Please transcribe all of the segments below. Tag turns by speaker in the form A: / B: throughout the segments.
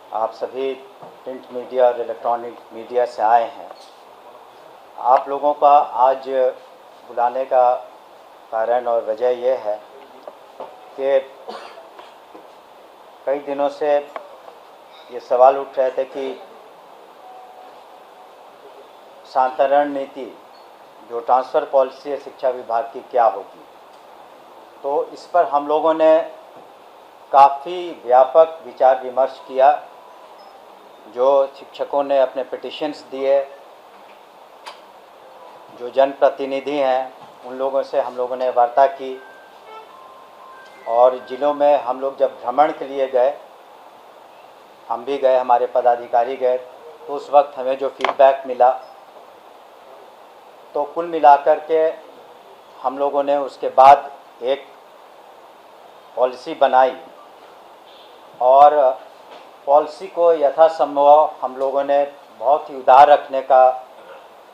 A: आप सभी print media और इलेक्ट्रॉनिक मीडिया से आए हैं। आप लोगों का आज बुलाने का कारण और वजह यह है कि कई दिनों से ये सवाल उठ रहे थे कि शांतरण नीति जो ट्रांसफ़र पॉलिसी है शिक्षा विभाग की क्या होगी। तो इस पर हम लोगों ने काफ़ी व्यापक विचार विमर्श किया। जो शिक्षकों ने अपने पिटिशन्स दिए, जो जनप्रतिनिधि हैं, उन लोगों से हम लोगों ने वार्ता की और ज़िलों में हम लोग जब भ्रमण के लिए गए, हम भी गए, हमारे पदाधिकारी गए, तो उस वक्त हमें जो फीडबैक मिला, तो कुल मिलाकर के हम लोगों ने उसके बाद एक पॉलिसी बनाई और पॉलिसी को यथासंभव हम लोगों ने बहुत ही उदार रखने का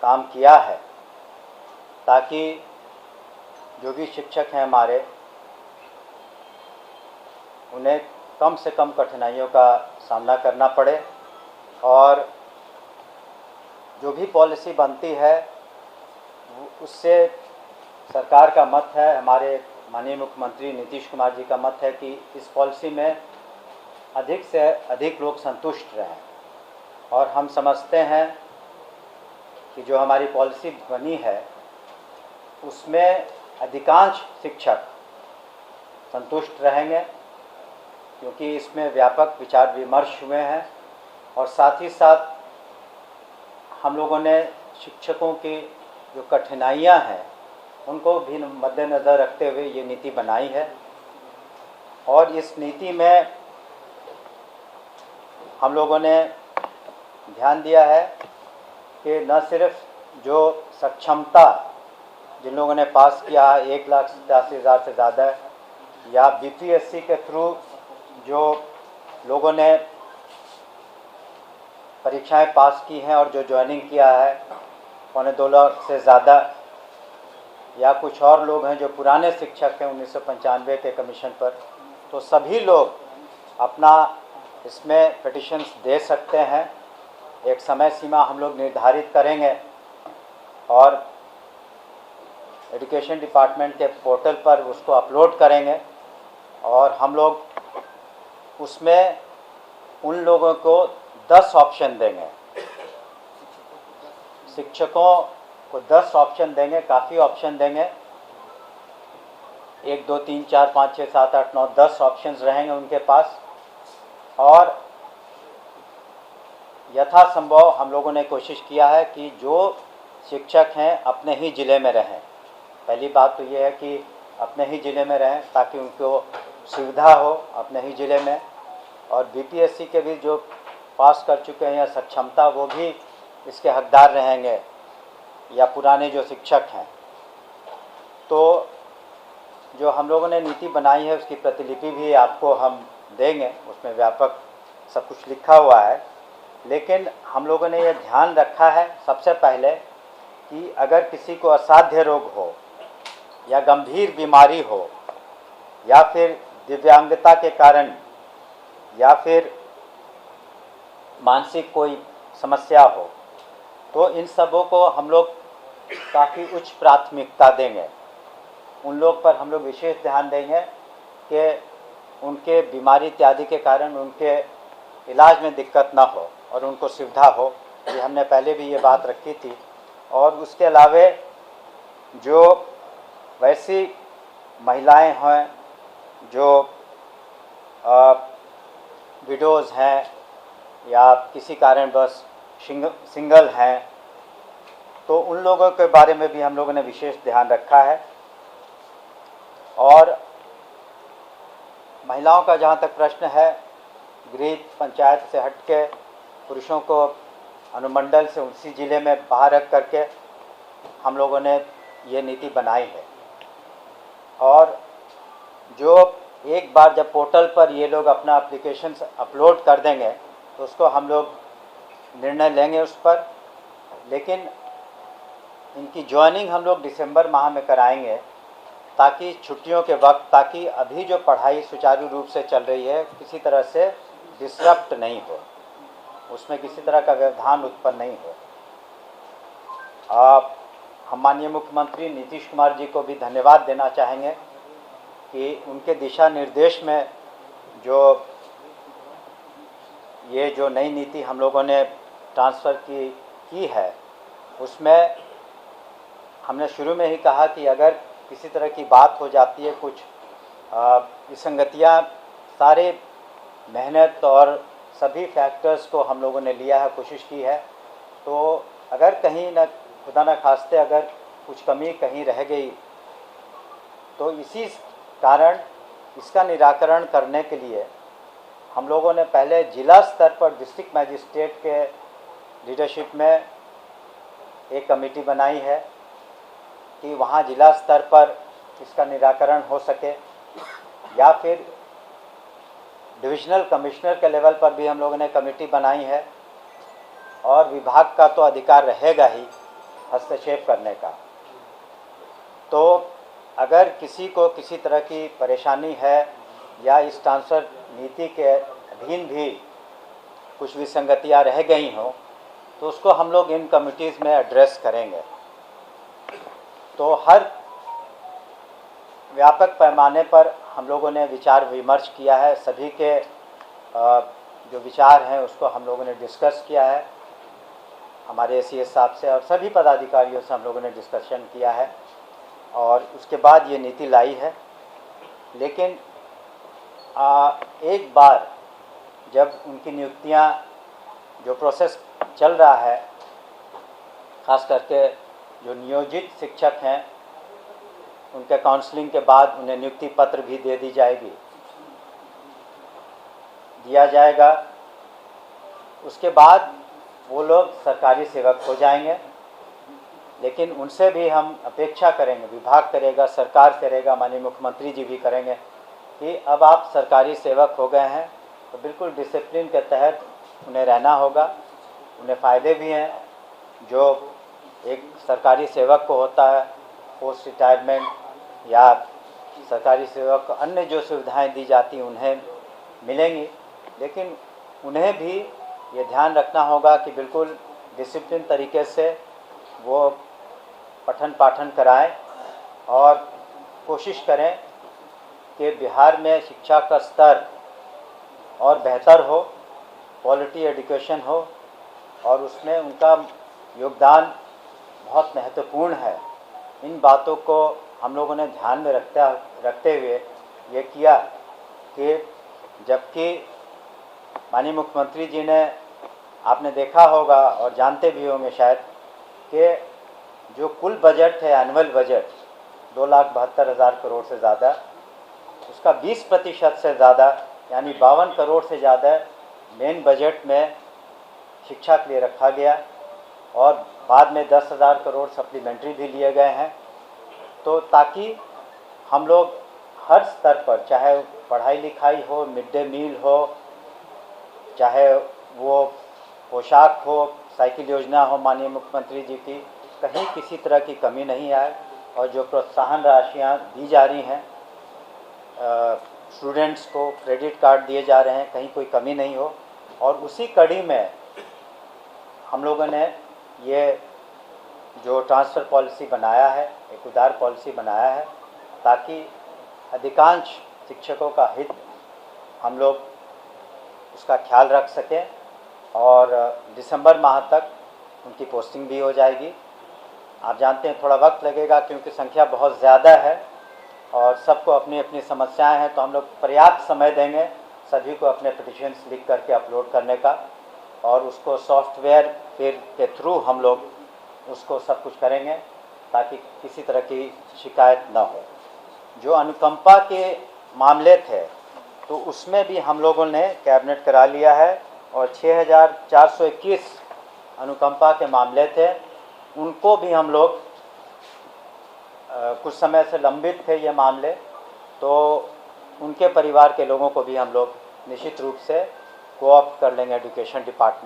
A: काम किया है, ताकि जो भी शिक्षक हैं हमारे, उन्हें कम से कम कठिनाइयों का सामना करना पड़े और जो भी पॉलिसी बनती है उससे सरकार का मत है, हमारे माननीय मुख्यमंत्री नीतीश कुमार जी का मत है कि इस पॉलिसी में अधिक से अधिक लोग संतुष्ट रहें। और हम समझते हैं कि जो हमारी पॉलिसी बनी है उसमें अधिकांश शिक्षक संतुष्ट रहेंगे, क्योंकि इसमें व्यापक विचार विमर्श हुए हैं और साथ ही साथ हम लोगों ने शिक्षकों की जो कठिनाइयां हैं उनको भी मद्देनज़र रखते हुए ये नीति बनाई है। और इस नीति में हम लोगों ने ध्यान दिया है कि न सिर्फ जो सक्षमता जिन लोगों ने पास किया 1,87,000 से ज़्यादा, या बीपीएससी के थ्रू जो लोगों ने परीक्षाएं पास की हैं और जो ज्वाइनिंग किया है 2.25 लाख से ज़्यादा, या कुछ और लोग हैं जो पुराने शिक्षक हैं 1995 के कमीशन पर, तो सभी लोग अपना इसमें पिटिशन्स दे सकते हैं। एक समय सीमा हम लोग निर्धारित करेंगे और एजुकेशन डिपार्टमेंट के पोर्टल पर उसको अपलोड करेंगे और हम लोग उसमें उन लोगों को 10 ऑप्शन देंगे, शिक्षकों को 10 ऑप्शन देंगे, काफ़ी ऑप्शन देंगे। 1 2 3 4 5 6 7 8 9 10 ऑप्शंस रहेंगे उनके पास। और यथासंभव हम लोगों ने कोशिश किया है कि जो शिक्षक हैं अपने ही ज़िले में रहें। पहली बात तो ये है कि अपने ही ज़िले में रहें ताकि उनको सुविधा हो अपने ही ज़िले में, और बीपीएससी के भी जो पास कर चुके हैं या सक्षमता, वो भी इसके हकदार रहेंगे, या पुराने जो शिक्षक हैं। तो जो हम लोगों ने नीति बनाई है उसकी प्रतिलिपि भी आपको हम देंगे, उसमें व्यापक सब कुछ लिखा हुआ है। लेकिन हम लोगों ने यह ध्यान रखा है सबसे पहले कि अगर किसी को असाध्य रोग हो या गंभीर बीमारी हो या फिर दिव्यांगता के कारण या फिर मानसिक कोई समस्या हो, तो इन सबों को हम लोग काफ़ी उच्च प्राथमिकता देंगे। उन लोग पर हम लोग विशेष ध्यान देंगे कि उनके बीमारी इत्यादि के कारण उनके इलाज में दिक्कत ना हो और उनको सुविधा हो। ये हमने पहले भी ये बात रखी थी। और उसके अलावे जो वैसी महिलाएं हैं जो विडोज़ हैं या किसी कारणवश सिंगल हैं, तो उन लोगों के बारे में भी हम लोगों ने विशेष ध्यान रखा है। और महिलाओं का जहाँ तक प्रश्न है, गृह पंचायत से हट के पुरुषों को अनुमंडल से उसी ज़िले में बाहर रख करके हम लोगों ने ये नीति बनाई है। और जो एक बार जब पोर्टल पर ये लोग अपना एप्लीकेशन अपलोड कर देंगे तो उसको हम लोग निर्णय लेंगे उस पर। लेकिन इनकी ज्वाइनिंग हम लोग दिसंबर माह में कराएंगे, ताकि छुट्टियों के वक्त, ताकि अभी जो पढ़ाई सुचारू रूप से चल रही है किसी तरह से डिसरप्ट नहीं हो, उसमें किसी तरह का व्यवधान उत्पन्न नहीं हो। हम माननीय मुख्यमंत्री नीतीश कुमार जी को भी धन्यवाद देना चाहेंगे कि उनके दिशा निर्देश में जो नई नीति हम लोगों ने ट्रांसफ़र की है, उसमें हमने शुरू में ही कहा कि अगर किसी तरह की बात हो जाती है, कुछ विसंगतियाँ, सारे मेहनत और सभी फैक्टर्स को हम लोगों ने लिया है, कोशिश की है, तो अगर कहीं न खुदा न खास्ते अगर कुछ कमी कहीं रह गई, तो इसी कारण इसका निराकरण करने के लिए हम लोगों ने पहले जिला स्तर पर डिस्ट्रिक्ट मजिस्ट्रेट के लीडरशिप में एक कमेटी बनाई है कि वहाँ जिला स्तर पर इसका निराकरण हो सके, या फिर डिविजनल कमिश्नर के लेवल पर भी हम लोगों ने कमेटी बनाई है। और विभाग का तो अधिकार रहेगा ही हस्तक्षेप करने का। तो अगर किसी को किसी तरह की परेशानी है या इस ट्रांसफ़र नीति के अधीन भी कुछ विसंगतियाँ रह गई हों, तो उसको हम लोग इन कमिटीज़ में एड्रेस करेंगे। तो हर व्यापक पैमाने पर हम लोगों ने विचार विमर्श किया है, सभी के जो विचार हैं उसको हम लोगों ने डिस्कस किया है, हमारे एसीएस साहब से और सभी पदाधिकारियों से हम लोगों ने डिस्कशन किया है, और उसके बाद ये नीति लाई है। लेकिन एक बार जब उनकी नियुक्तियां, जो प्रोसेस चल रहा है, ख़ास करके जो नियोजित शिक्षक हैं, उनके काउंसलिंग के बाद उन्हें नियुक्ति पत्र भी दिया जाएगा। उसके बाद वो लोग सरकारी सेवक हो जाएंगे। लेकिन उनसे भी हम अपेक्षा करेंगे, विभाग करेगा, सरकार करेगा, माननीय मुख्यमंत्री जी भी करेंगे कि अब आप सरकारी सेवक हो गए हैं तो बिल्कुल डिसिप्लिन के तहत उन्हें रहना होगा। उन्हें फ़ायदे भी हैं जो एक सरकारी सेवक को होता है, पोस्ट रिटायरमेंट या सरकारी सेवक को अन्य जो सुविधाएं दी जाती हैं उन्हें मिलेंगी। लेकिन उन्हें भी ये ध्यान रखना होगा कि बिल्कुल डिसिप्लिन तरीके से वो पठन पाठन कराएं और कोशिश करें कि बिहार में शिक्षा का स्तर और बेहतर हो, क्वालिटी एजुकेशन हो, और उसमें उनका योगदान बहुत महत्वपूर्ण है। इन बातों को हम लोगों ने ध्यान में रखते हुए ये किया कि जबकि माननीय मुख्यमंत्री जी ने, आपने देखा होगा और जानते भी होंगे शायद, कि जो कुल बजट है, एनुअल बजट 2,72,000 करोड़ से ज़्यादा, उसका 20% से ज़्यादा यानी 52 करोड़ से ज़्यादा मेन बजट में शिक्षा के लिए रखा गया, और बाद में 10,000 करोड़ सप्लीमेंट्री भी लिए गए हैं। तो ताकि हम लोग हर स्तर पर, चाहे पढ़ाई लिखाई हो, मिड डे मील हो, चाहे वो पोशाक हो, साइकिल योजना हो माननीय मुख्यमंत्री जी की, कहीं किसी तरह की कमी नहीं आए। और जो प्रोत्साहन राशियाँ दी जा रही हैं, स्टूडेंट्स को क्रेडिट कार्ड दिए जा रहे हैं, कहीं कोई कमी नहीं हो। और उसी कड़ी में हम लोगों ने ये जो ट्रांसफ़र पॉलिसी बनाया है, एक उदार पॉलिसी बनाया है, ताकि अधिकांश शिक्षकों का हित हम लोग उसका ख्याल रख सकें, और दिसंबर माह तक उनकी पोस्टिंग भी हो जाएगी। आप जानते हैं थोड़ा वक्त लगेगा क्योंकि संख्या बहुत ज़्यादा है और सबको अपनी अपनी समस्याएं हैं, तो हम लोग पर्याप्त समय देंगे सभी को अपने पिटिशन्स लिख करके अपलोड करने का, और उसको सॉफ्टवेयर के थ्रू हम लोग उसको सब कुछ करेंगे ताकि किसी तरह की शिकायत ना हो। जो अनुकंपा के मामले थे तो उसमें भी हम लोगों ने कैबिनेट करा लिया है, और 6,421 अनुकंपा के मामले थे, उनको भी हम लोग कुछ समय से लंबित थे ये मामले, तो उनके परिवार के लोगों को भी हम लोग निश्चित रूप से कोऑप्ट कर लेंगे एजुकेशन डिपार्टमेंट।